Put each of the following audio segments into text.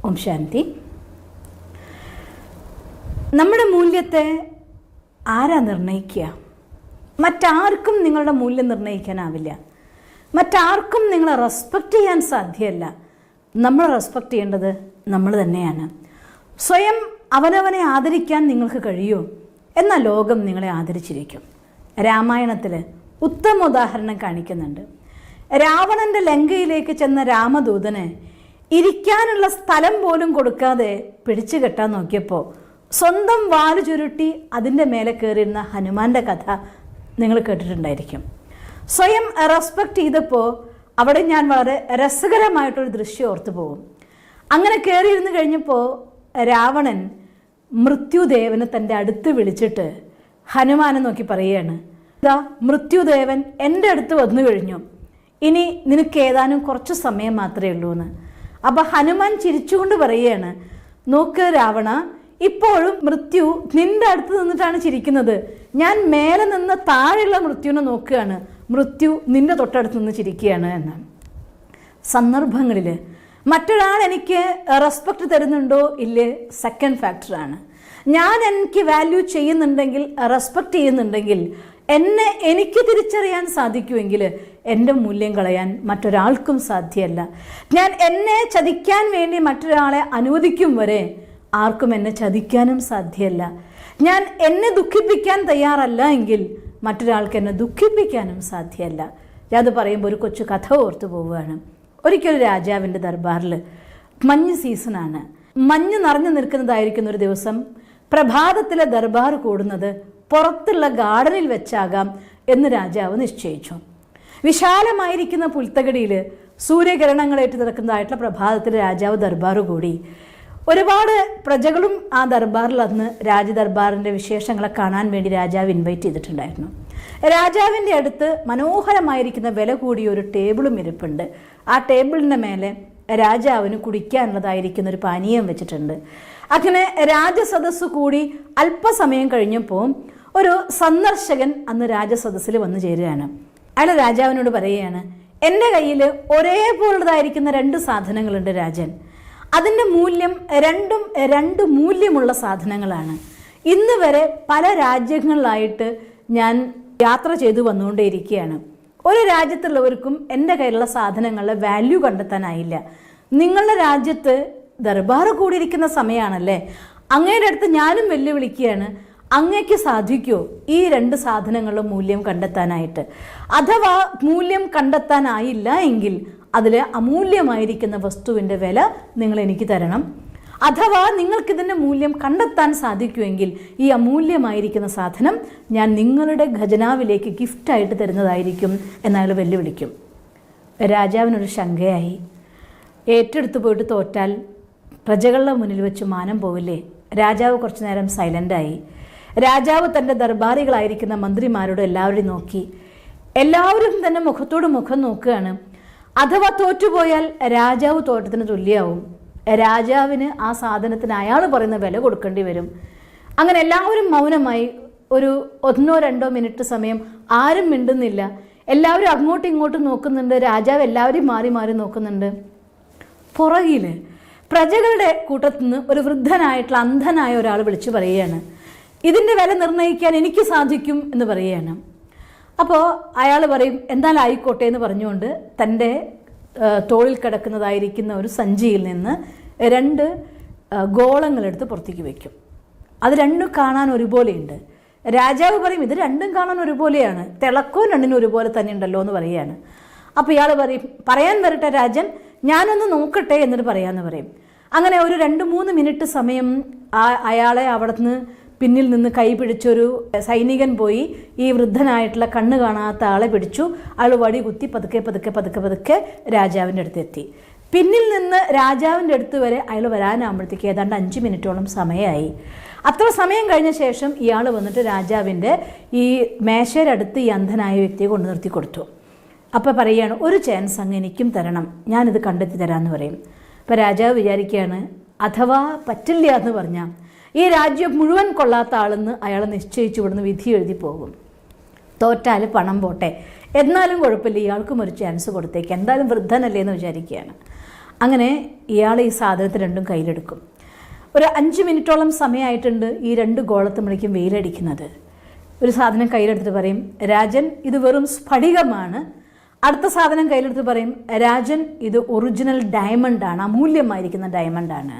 ഓം ശാന്തി. നമ്മുടെ മൂല്യത്തെ ആരാ നിർണ്ണയിക്കുക? മറ്റാർക്കും നിങ്ങളുടെ മൂല്യം നിർണ്ണയിക്കാനാവില്ല. മറ്റാർക്കും നിങ്ങളെ റെസ്പെക്റ്റ് ചെയ്യാൻ സാധ്യമല്ല. നമ്മൾ റെസ്പെക്റ്റ് ചെയ്യേണ്ടത് നമ്മൾ തന്നെയാണ്. സ്വയം അവനവനെ ആദരിക്കാൻ നിങ്ങൾക്ക് കഴിയുമോ? എന്നാൽ ലോകം നിങ്ങളെ ആദരിച്ചിരിക്കും. രാമായണത്തിൽ ഉത്തമ ഉദാഹരണം കാണിക്കുന്നുണ്ട്. രാവണൻ്റെ ലങ്കയിലേക്ക് ചെന്ന രാമദൂതന് ഇരിക്കാനുള്ള സ്ഥലം പോലും കൊടുക്കാതെ പിടിച്ചു കെട്ടാൻ നോക്കിയപ്പോൾ സ്വന്തം വാല് ചുരുട്ടി അതിൻ്റെ മേലെ കയറിയിരുന്ന ഹനുമാന്റെ കഥ നിങ്ങൾ കേട്ടിട്ടുണ്ടായിരിക്കും. സ്വയം റെസ്പെക്റ്റ് ചെയ്തപ്പോൾ അവിടെ ഞാൻ വളരെ രസകരമായിട്ടൊരു ദൃശ്യം ഓർത്തു പോകും. അങ്ങനെ കയറിയിരുന്ന് കഴിഞ്ഞപ്പോൾ രാവണൻ മൃത്യുദേവനെ തൻ്റെ അടുത്ത് വിളിച്ചിട്ട് ഹനുമാനെ നോക്കി പറയുകയാണ്, ഇതാ മൃത്യുദേവൻ എൻ്റെ അടുത്ത് വന്നു കഴിഞ്ഞു, ഇനി നിനക്ക് ഏതാനും കുറച്ച് സമയം മാത്രമേ ഉള്ളൂ എന്ന്. അപ്പം ഹനുമാൻ ചിരിച്ചുകൊണ്ട് പറയുകയാണ്, നോക്ക് രാവണ, ഇപ്പോഴും മൃത്യു നിന്റെ അടുത്ത് നിന്നിട്ടാണ് ചിരിക്കുന്നത്. ഞാൻ മേലെ നിന്ന് താഴെയുള്ള മൃത്യുവിനെ നോക്കുകയാണ്, മൃത്യു നിന്റെ തൊട്ടടുത്ത് നിന്ന് ചിരിക്കുകയാണ് എന്നാണ്. സന്ദർഭങ്ങളിൽ മറ്റൊരാൾ എനിക്ക് റെസ്പെക്റ്റ് തരുന്നുണ്ടോ ഇല്ലേ സെക്കൻഡ് ഫാക്ടറാണ്. ഞാൻ എനിക്ക് വാല്യൂ ചെയ്യുന്നുണ്ടെങ്കിൽ, റെസ്പെക്റ്റ് ചെയ്യുന്നുണ്ടെങ്കിൽ, എനിക്ക് തിരിച്ചറിയാൻ സാധിക്കുമെങ്കിൽ എൻ്റെ മൂല്യം കളയാൻ മറ്റൊരാൾക്കും സാധ്യമല്ല. ഞാൻ എന്നെ ചതിക്കാൻ വേണ്ടി മറ്റൊരാളെ അനുവദിക്കും വരെ ആർക്കും എന്നെ ചതിക്കാനും സാധ്യമല്ല. ഞാൻ എന്നെ ദുഃഖിപ്പിക്കാൻ തയ്യാറല്ല എങ്കിൽ മറ്റൊരാൾക്ക് എന്നെ ദുഃഖിപ്പിക്കാനും സാധ്യമല്ല. അത് പറയുമ്പോൾ ഒരു കൊച്ചു കഥ ഓർത്തു പോവുകയാണ്. ഒരിക്കലും രാജാവിൻ്റെ ദർബാറിൽ മഞ്ഞ് സീസണാണ്. മഞ്ഞ് നിറഞ്ഞു നിൽക്കുന്നതായിരിക്കുന്ന ഒരു ദിവസം പ്രഭാതത്തിലെ ദർബാർ കൂടുന്നത് പുറത്തുള്ള ഗാർഡനിൽ വെച്ചാകാം എന്ന് രാജാവ് നിശ്ചയിച്ചു. വിശാലമായിരിക്കുന്ന പുൽത്തകടിയിൽ സൂര്യകിരണങ്ങളേറ്റ് നിൽക്കുന്നതായിട്ടുള്ള പ്രഭാതത്തിൽ രാജാവ് ദർബാർ കൂടി. ഒരുപാട് പ്രജകളും ആ ദർബാറിൽ അന്ന് രാജദർബാറിൻ്റെ വിശേഷങ്ങളെ കാണാൻ വേണ്ടി രാജാവ് ഇൻവൈറ്റ് ചെയ്തിട്ടുണ്ടായിരുന്നു. രാജാവിൻ്റെ അടുത്ത് മനോഹരമായിരിക്കുന്ന വില കൂടിയ ഒരു ടേബിളും ഇരിപ്പുണ്ട്. ആ ടേബിളിൻ്റെ മേലെ രാജാവിന് കുടിക്കാനുള്ളതായിരിക്കുന്ന ഒരു പാനീയം വെച്ചിട്ടുണ്ട്. അങ്ങനെ രാജസദസ്സ് കൂടി അല്പസമയം കഴിഞ്ഞപ്പോൾ ഒരു സന്ദർശകൻ അന്ന് രാജസദസ്സിൽ വന്നു ചേരുകയാണ്. അയാൾ രാജാവിനോട് പറയുകയാണ്, എൻ്റെ കയ്യിൽ ഒരേപോലുള്ളതായിരിക്കുന്ന 2 സാധനങ്ങളുണ്ട് രാജൻ. അതിൻ്റെ മൂല്യം രണ്ട് മൂല്യമുള്ള സാധനങ്ങളാണ്. ഇന്ന് വരെ പല രാജ്യങ്ങളിലായിട്ട് ഞാൻ യാത്ര ചെയ്തു വന്നുകൊണ്ടേയിരിക്കുകയാണ്. ഒരു രാജ്യത്തുള്ളവർക്കും എൻ്റെ കയ്യിലുള്ള സാധനങ്ങളുടെ വാല്യൂ കണ്ടെത്താനായില്ല. നിങ്ങളുടെ രാജ്യത്ത് ദർബാർ കൂടിയിരിക്കുന്ന സമയമാണല്ലേ, അങ്ങയുടെ അടുത്ത് ഞാനും വെല്ലുവിളിക്കുകയാണ്, അങ്ങയ്ക്ക് സാധിക്കുമോ ഈ 2 സാധനങ്ങളുടെ മൂല്യം കണ്ടെത്താനായിട്ട്? അഥവാ മൂല്യം കണ്ടെത്താനായില്ല എങ്കിൽ അതിൽ അമൂല്യമായിരിക്കുന്ന വസ്തുവിൻ്റെ വില നിങ്ങൾ എനിക്ക് തരണം. അഥവാ നിങ്ങൾക്കിതിൻ്റെ മൂല്യം കണ്ടെത്താൻ സാധിക്കുമെങ്കിൽ ഈ അമൂല്യമായിരിക്കുന്ന സാധനം ഞാൻ നിങ്ങളുടെ ഖജനാവിലേക്ക് ഗിഫ്റ്റായിട്ട് തരുന്നതായിരിക്കും എന്നയാൾ വെല്ലുവിളിക്കും. രാജാവിനൊരു ശങ്കയായി. ഏറ്റെടുത്ത് പോയിട്ട് തോറ്റാൽ പ്രജകളുടെ മുന്നിൽ വെച്ച് മാനം പോവില്ലേ? രാജാവ് കുറച്ചു നേരം സൈലൻ്റായി. രാജാവ് തൻ്റെ ദർബാറികളായിരിക്കുന്ന മന്ത്രിമാരോട് എല്ലാവരെയും നോക്കി. എല്ലാവരും തന്നെ മുഖത്തോട് മുഖം നോക്കുകയാണ്. അഥവാ തോറ്റുപോയാൽ രാജാവ് തോറ്റത്തിന് തുല്യമാവും. രാജാവിന് ആ സാധനത്തിന് അയാൾ പറയുന്ന വില കൊടുക്കേണ്ടി വരും. അങ്ങനെ എല്ലാവരും മൗനമായി. ഒരു 1-2 മിനിറ്റ് സമയം ആരും മിണ്ടുന്നില്ല. എല്ലാവരും അങ്ങോട്ടും ഇങ്ങോട്ടും നോക്കുന്നുണ്ട്. രാജാവ് എല്ലാവരെയും മാറി മാറി നോക്കുന്നുണ്ട്. പുറകിൽ പ്രജകളുടെ കൂട്ടത്തിൽ നിന്ന് ഒരു വൃദ്ധനായിട്ടുള്ള അന്ധനായ ഒരാൾ വിളിച്ചു പറയുകയാണ്, ഇതിൻ്റെ വില നിർണ്ണയിക്കാൻ എനിക്ക് സാധിക്കും എന്ന് പറയുകയാണ്. അപ്പോൾ അയാൾ പറയും, എന്തായാലും ആയിക്കോട്ടെ എന്ന് പറഞ്ഞുകൊണ്ട് തൻ്റെ തോളിൽ കിടക്കുന്നതായിരിക്കുന്ന ഒരു സഞ്ചിയിൽ നിന്ന് 2 ഗോളങ്ങളെടുത്ത് പുറത്തേക്ക് വയ്ക്കും. അത് 2 കാണാൻ ഒരുപോലെയുണ്ട്. രാജാവ് പറയും, ഇത് 2 കാണാൻ ഒരുപോലെയാണ്, തിളക്കവും 2 ഒരുപോലെ തന്നെ ഉണ്ടല്ലോ എന്ന് പറയുകയാണ്. അപ്പോൾ ഇയാൾ പറയും, പറയാൻ വരട്ടെ രാജൻ, ഞാനൊന്ന് നോക്കട്ടെ എന്നിട്ട് പറയാമെന്ന് പറയും. അങ്ങനെ ഒരു 2-3 മിനിറ്റ് സമയം അയാളെ അവിടെ നിന്ന് പിന്നിൽ നിന്ന് കൈ പിടിച്ചൊരു സൈനികൻ പോയി ഈ വൃദ്ധനായിട്ടുള്ള കണ്ണ് കാണാത്ത ആളെ പിടിച്ചു. അയാൾ വടി കുത്തി പതുക്കെ പതുക്കെ പതുക്കെ പതുക്കെ രാജാവിൻ്റെ അടുത്ത് എത്തി. പിന്നിൽ നിന്ന് രാജാവിൻ്റെ അടുത്ത് വരെ അയാൾ വരാനാകുമ്പോഴത്തേക്ക് ഏതാണ്ട് 5 മിനിറ്റോളം സമയമായി. അത്ര സമയം കഴിഞ്ഞ ശേഷം ഇയാൾ വന്നിട്ട് രാജാവിൻ്റെ ഈ മേശയുടെ അടുത്ത് ഈ അന്ധനായ വ്യക്തിയെ കൊണ്ടു നിർത്തി കൊടുത്തു. അപ്പോൾ പറയുകയാണ്, ഒരു ചാൻസ് അങ്ങ് എനിക്കും തരണം, ഞാനിത് കണ്ടെത്തി തരാമെന്ന് പറയും. അപ്പോൾ രാജാവ് വിചാരിക്കുകയാണ്, അഥവാ പറ്റില്ല എന്ന് പറഞ്ഞാൽ ഈ രാജ്യം മുഴുവൻ കൊള്ളാത്ത ആളെന്ന് അയാൾ നിശ്ചയിച്ചു ഇവിടുന്ന് വിധി എഴുതി പോകും. തോറ്റാൽ പണം പോട്ടെ, എന്നാലും കുഴപ്പമില്ല, ഇയാൾക്കും ഒരു ചാൻസ് കൊടുത്തേക്ക്, എന്തായാലും വൃദ്ധനല്ലേ എന്ന് വിചാരിക്കുകയാണ്. അങ്ങനെ ഇയാൾ ഈ സാധനത്തിന് രണ്ടും കയ്യിലെടുക്കും. ഒരു 5 മിനിറ്റോളം സമയമായിട്ടുണ്ട് ഈ 2 ഗോളത്തുമ്പോഴേക്കും വെയിലടിക്കുന്നത്. ഒരു സാധനം കയ്യിലെടുത്തിട്ട് പറയും, രാജൻ ഇത് വെറും സ്ഫടികമാണ്. അടുത്ത സാധനം കയ്യിലെടുത്ത് പറയും, രാജൻ ഇത് ഒറിജിനൽ ഡയമണ്ടാണ്, അമൂല്യമായിരിക്കുന്ന ഡയമണ്ടാണ്.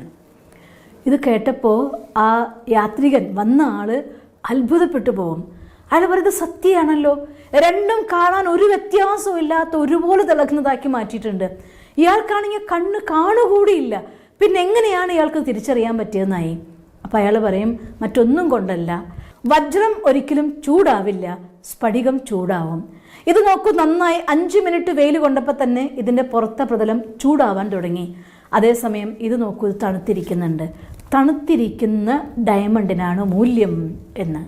ഇത് കേട്ടപ്പോൾ ആ യാത്രികൻ വന്ന ആള് അത്ഭുതപ്പെട്ടു പോകും. അയാൾ പറയുന്നത് സത്യമാണല്ലോ, രണ്ടും കാണാൻ ഒരു വ്യത്യാസവും ഇല്ലാത്ത ഒരുപോലെ തിളക്കുന്നതാക്കി മാറ്റിയിട്ടുണ്ട്. ഇയാൾക്കാണെങ്കിൽ കണ്ണ് കാണുകൂടിയില്ല, പിന്നെ എങ്ങനെയാണ് ഇയാൾക്ക് തിരിച്ചറിയാൻ പറ്റിയതെന്നായി. അപ്പം അയാൾ പറയും, മറ്റൊന്നും കൊണ്ടല്ല, വജ്രം ഒരിക്കലും ചൂടാവില്ല, സ്ഫടികം ചൂടാവും. ഇത് നോക്കൂ, നന്നായി 5 മിനിറ്റ് വെയിൽ കൊണ്ടപ്പോൾ തന്നെ ഇതിൻ്റെ പുറത്തെ പ്രതലം ചൂടാവാൻ തുടങ്ങി. അതേസമയം ഇത് നോക്കൂ, ഇത് തണുത്തിരിക്കുന്നുണ്ട്. തണുത്തിരിക്കുന്ന ഡയമണ്ടിനാണ് മൂല്യം എന്ന്.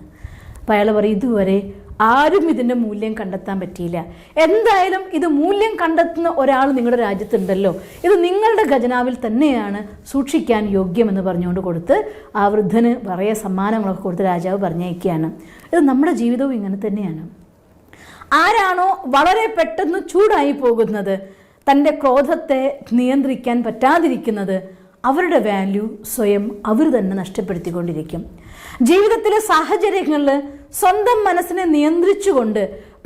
അപ്പം അയാൾ പറയും, ഇതുവരെ ആരും ഇതിൻ്റെ മൂല്യം കണ്ടെത്താൻ പറ്റിയില്ല. എന്തായാലും ഇത് മൂല്യം കണ്ടെത്തുന്ന ഒരാൾ നിങ്ങളുടെ രാജ്യത്തുണ്ടല്ലോ, ഇത് നിങ്ങളുടെ ഖജനാവിൽ തന്നെയാണ് സൂക്ഷിക്കാൻ യോഗ്യമെന്ന് പറഞ്ഞുകൊണ്ട് കൊടുത്ത് ആ വൃദ്ധന് കുറേ സമ്മാനങ്ങളൊക്കെ കൊടുത്ത് രാജാവ് പറഞ്ഞയക്കുകയാണ്. ഇത് നമ്മുടെ ജീവിതവും ഇങ്ങനെ തന്നെയാണ്. ആരാണോ വളരെ പെട്ടെന്ന് ചൂടായി പോകുന്നത്, തൻ്റെ ക്രോധത്തെ നിയന്ത്രിക്കാൻ പറ്റാതിരിക്കുന്നത്, അവരുടെ വാല്യൂ സ്വയം അവർ തന്നെ നഷ്ടപ്പെടുത്തിക്കൊണ്ടിരിക്കും. ജീവിതത്തിലെ സാഹചര്യങ്ങളിൽ സ്വന്തം മനസ്സിനെ നിയന്ത്രിച്ചുകൊണ്ട്,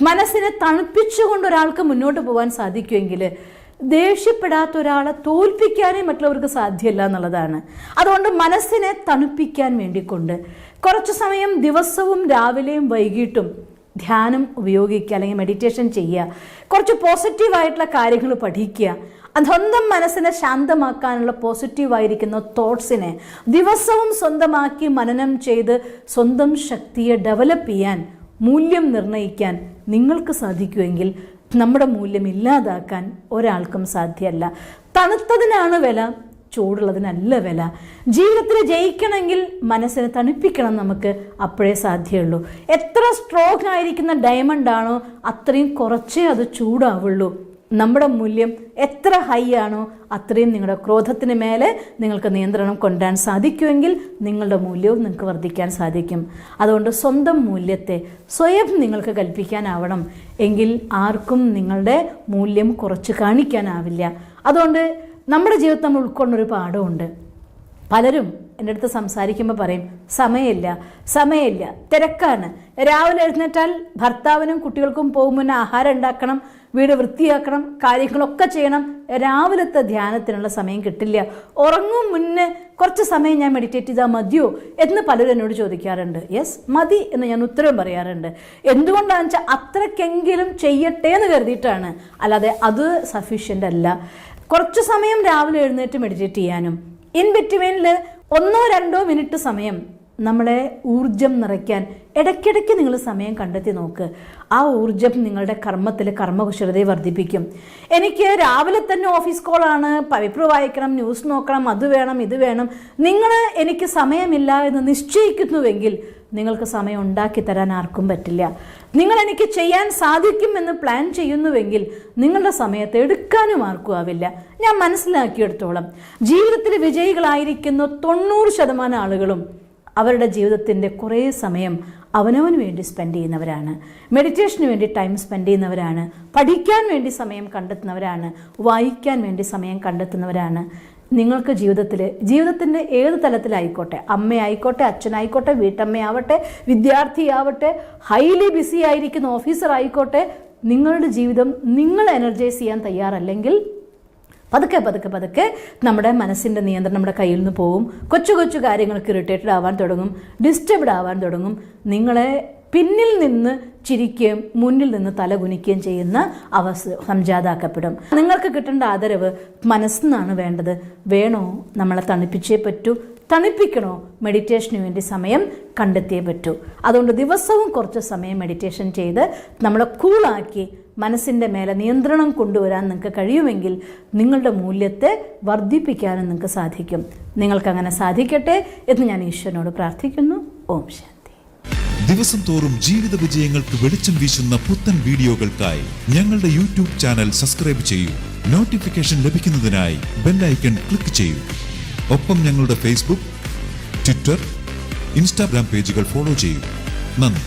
മനസ്സിനെ തണുപ്പിച്ചുകൊണ്ട് ഒരാൾക്ക് മുന്നോട്ട് പോകാൻ സാധിക്കുമെങ്കിൽ ദേഷ്യപ്പെടാത്ത ഒരാളെ തോൽപ്പിക്കാനേ മറ്റുള്ളവർക്ക് സാധ്യമല്ല എന്നുള്ളതാണ്. അതുകൊണ്ട് മനസ്സിനെ തണുപ്പിക്കാൻ വേണ്ടിക്കൊണ്ട് കുറച്ച് സമയം ദിവസവും രാവിലെയും വൈകിട്ടും ധ്യാനം ഉപയോഗിക്കുക, അല്ലെങ്കിൽ മെഡിറ്റേഷൻ ചെയ്യുക, കുറച്ച് പോസിറ്റീവായിട്ടുള്ള കാര്യങ്ങൾ പഠിക്കുക, സ്വന്തം മനസ്സിനെ ശാന്തമാക്കാനുള്ള പോസിറ്റീവായിരിക്കുന്ന തോട്ട്സിനെ ദിവസവും സ്വന്തമാക്കി മനനം ചെയ്ത് സ്വന്തം ശക്തിയെ ഡെവലപ്പ് ചെയ്യാൻ, മൂല്യം നിർണ്ണയിക്കാൻ നിങ്ങൾക്ക് സാധിക്കുമെങ്കിൽ നമ്മുടെ മൂല്യം ഇല്ലാതാക്കാൻ ഒരാൾക്കും സാധ്യമല്ല. തണുത്തതിനാണ് വില, ചൂടുള്ളതിനല്ല വില. ജീവിതത്തിൽ ജയിക്കണമെങ്കിൽ മനസ്സിനെ തണുപ്പിക്കണം നമുക്ക്, അപ്പോഴേ സാധ്യമുള്ളൂ. എത്ര സ്ട്രോങ് ആയിരിക്കുന്ന ഡയമണ്ട് ആണോ അത്രയും കുറച്ചേ അത് ചൂടാവുള്ളൂ. നമ്മുടെ മൂല്യം എത്ര ഹൈ ആണോ അത്രയും നിങ്ങളുടെ ക്രോധത്തിന് മേലെ നിങ്ങൾക്ക് നിയന്ത്രണം കൊണ്ടുവരാൻ സാധിക്കുമെങ്കിൽ നിങ്ങളുടെ മൂല്യവും നിങ്ങൾക്ക് വർദ്ധിക്കാൻ സാധിക്കും. അതുകൊണ്ട് സ്വന്തം മൂല്യത്തെ സ്വയം നിങ്ങൾക്ക് കൽപ്പിക്കാനാവണം, എങ്കിൽ ആർക്കും നിങ്ങളുടെ മൂല്യം കുറച്ച് കാണിക്കാനാവില്ല. അതുകൊണ്ട് നമ്മുടെ ജീവിതത്തിൽ നമ്മൾ ഉൾക്കൊണ്ടൊരു പാഠമുണ്ട്. പലരും എൻ്റെ അടുത്ത് സംസാരിക്കുമ്പോൾ പറയും, സമയമില്ല, തിരക്കാണ്. രാവിലെ എഴുന്നേറ്റാൽ ഭർത്താവിനും കുട്ടികൾക്കും പോകും മുന്നേ ആഹാരം ഉണ്ടാക്കണം, വീട് വൃത്തിയാക്കണം, കാര്യങ്ങളൊക്കെ ചെയ്യണം. രാവിലത്തെ ധ്യാനത്തിനുള്ള സമയം കിട്ടില്ല. ഉറങ്ങും മുന്നേ കുറച്ച് സമയം ഞാൻ മെഡിറ്റേറ്റ് ചെയ്താൽ മതിയോ എന്ന് പലരും എന്നോട് ചോദിക്കാറുണ്ട്. യെസ്, മതി എന്ന് ഞാൻ ഉത്തരം പറയാറുണ്ട്. എന്തുകൊണ്ടാണെന്ന് വെച്ചാൽ അത്രയ്ക്കെങ്കിലും ചെയ്യട്ടെ എന്ന് കരുതിയിട്ടാണ്, അല്ലാതെ അത് സഫീഷ്യൻ്റ് അല്ല. കുറച്ച് സമയം രാവിലെ എഴുന്നേറ്റ് മെഡിറ്റേറ്റ് ചെയ്യാനും ഇൻ ബിറ്റ്വീനിൽ 1-2 മിനിറ്റ് സമയം നമ്മളെ ഊർജം നിറയ്ക്കാൻ ഇടയ്ക്കിടയ്ക്ക് നിങ്ങൾ സമയം കണ്ടെത്തി നോക്ക്. ആ ഊർജം നിങ്ങളുടെ കർമ്മത്തിൽ കർമ്മകുശലതയെ വർദ്ധിപ്പിക്കും. എനിക്ക് രാവിലെ തന്നെ ഓഫീസ് കോളാണ്, പേപ്പർ വായിക്കണം, ന്യൂസ് നോക്കണം, അത് വേണം ഇത് വേണം, നിങ്ങൾ എനിക്ക് സമയമില്ല എന്ന് നിശ്ചയിക്കുന്നുവെങ്കിൽ നിങ്ങൾക്ക് സമയം ഉണ്ടാക്കി തരാൻ ആർക്കും പറ്റില്ല. നിങ്ങൾ എനിക്ക് ചെയ്യാൻ സാധിക്കുമെന്ന് പ്ലാൻ ചെയ്യുന്നുവെങ്കിൽ നിങ്ങളുടെ സമയത്ത് എടുക്കാനും ആർക്കും ആവില്ല. ഞാൻ മനസ്സിലാക്കിയെടുത്തോളം ജീവിതത്തിൽ വിജയികളായിരിക്കുന്ന 90% ആളുകളും അവരുടെ ജീവിതത്തിൻ്റെ കുറേ സമയം അവനവന് വേണ്ടി സ്പെൻഡ് ചെയ്യുന്നവരാണ്, മെഡിറ്റേഷന് വേണ്ടി ടൈം സ്പെൻഡ് ചെയ്യുന്നവരാണ്, പഠിക്കാൻ വേണ്ടി സമയം കണ്ടെത്തുന്നവരാണ്, വായിക്കാൻ വേണ്ടി സമയം കണ്ടെത്തുന്നവരാണ്. നിങ്ങൾക്ക് ജീവിതത്തിൻ്റെ ഏത് തലത്തിലായിക്കോട്ടെ, അമ്മയായിക്കോട്ടെ, അച്ഛനായിക്കോട്ടെ, വീട്ടമ്മയാവട്ടെ, വിദ്യാർത്ഥിയാവട്ടെ, ഹൈലി ബിസി ആയിരിക്കുന്ന ഓഫീസർ ആയിക്കോട്ടെ, നിങ്ങളുടെ ജീവിതം നിങ്ങൾ എനർജൈസ് ചെയ്യാൻ തയ്യാറല്ലെങ്കിൽ പതുക്കെ നമ്മുടെ മനസ്സിൻ്റെ നിയന്ത്രണം നമ്മുടെ കയ്യിൽ നിന്ന് പോകും. കൊച്ചു കാര്യങ്ങൾക്ക് ഇറിറ്റേറ്റഡ് ആവാൻ തുടങ്ങും, ഡിസ്റ്റർബ്ഡ് ആവാൻ തുടങ്ങും. നിങ്ങളെ പിന്നിൽ നിന്ന് ചിരിക്കുകയും മുന്നിൽ നിന്ന് തലകുനിക്കുകയും ചെയ്യുന്ന അവസ്ഥ സംജാതാക്കപ്പെടും. നിങ്ങൾക്ക് കിട്ടേണ്ട ആദരവ് മനസ്സിനാണ് വേണ്ടത്. വേണോ നമ്മളെ തണുപ്പിച്ചേ പറ്റൂ, തണുപ്പിക്കണോ മെഡിറ്റേഷന് വേണ്ടി സമയം കണ്ടെത്തിയേ പറ്റൂ. അതുകൊണ്ട് ദിവസവും കുറച്ച് സമയം മെഡിറ്റേഷൻ ചെയ്ത് നമ്മളെ കൂളാക്കി മനസ്സിൻ്റെ മേലെ നിയന്ത്രണം കൊണ്ടുവരാൻ നിങ്ങൾക്ക് കഴിയുമെങ്കിൽ നിങ്ങളുടെ മൂല്യത്തെ വർദ്ധിപ്പിക്കാനും നിങ്ങൾക്ക് സാധിക്കും. നിങ്ങൾക്കങ്ങനെ സാധിക്കട്ടെ എന്ന് ഞാൻ ഈശ്വരനോട് പ്രാർത്ഥിക്കുന്നു. ഓം ശാന്തി. ദിവസം തോറും ജീവിത വിജയങ്ങൾക്ക് വെളിച്ചം വീശുന്ന പുത്തൻ വീഡിയോകൾക്കായി ഞങ്ങളുടെ യൂട്യൂബ് ചാനൽ സബ്സ്ക്രൈബ് ചെയ്യൂ. നോട്ടിഫിക്കേഷൻ ലഭിക്കുന്നതിനായി ബെൽ ഐക്കൺ ക്ലിക്ക് ചെയ്യൂ. ഒപ്പം ഞങ്ങളുടെ ഫേസ്ബുക്ക്, ട്വിറ്റർ, ഇൻസ്റ്റാഗ്രാം പേജുകൾ ഫോളോ ചെയ്യൂ. നന്ദി.